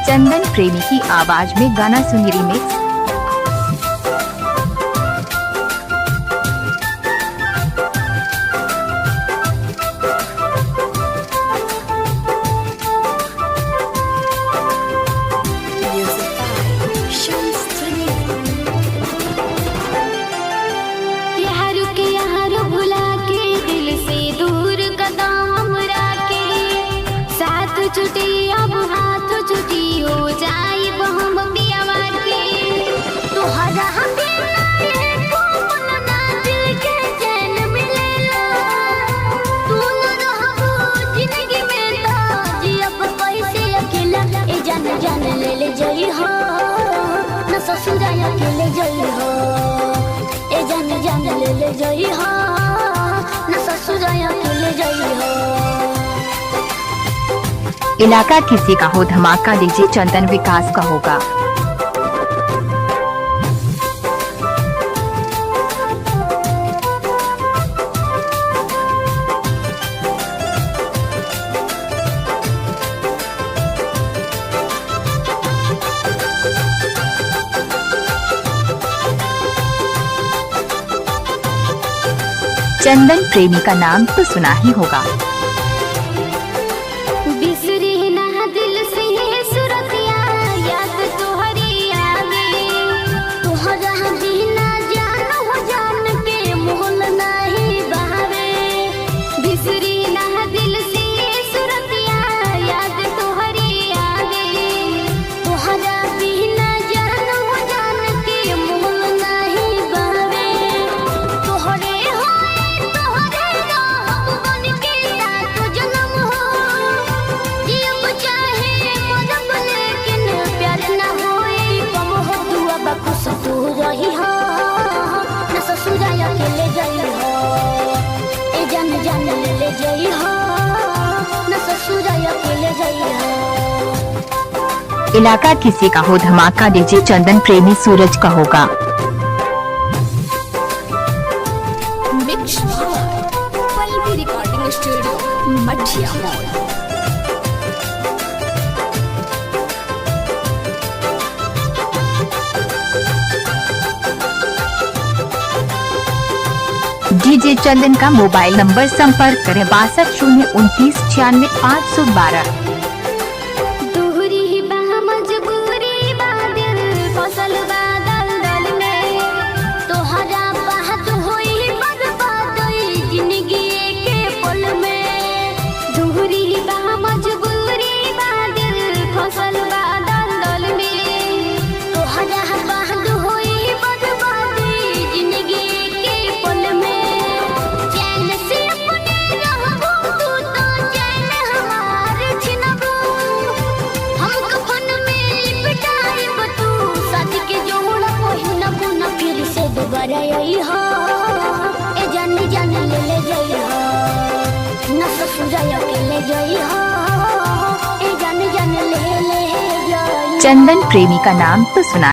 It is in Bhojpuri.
चंदन प्रेमी की आवाज में गाना सुनी रीमिक्स। छुटी अब हाथ छुटी हो जाए हम पियावा के तोहरा बिना एको पल ना दिल के चैन मिलेला। तू न रहबो जिंदगी में तो जियब कैसे अकेला। ए जान जान ले ले जई हो न ससुरा अकेले जई हो। ए जान जान ले ले जई हो न ससुरा अकेले जई हो। इलाका किसी का हो धमाका डीजे चंदन विकास का होगा। चंदन प्रेमी का नाम तो सुना ही होगा। रही हो न ससुरा अकेले जई हो। ए जान जान ले ले जई हो न ससुरा अकेले जई हो। इलाका किसी का हो धमाका डीजे चंदन प्रेमी सूरज का होगा। पल्लवी रिकॉर्डिंग स्टूडियो मठिया मॉल। डीजे चंदन का मोबाइल नंबर संपर्क करें 62 029 96 512। यही हो ए जान जान ले ले जई हो न ससुरा अकेले जई हो। ए जान जान ले ले जई। चंदन प्रेमी का नाम तो सुना।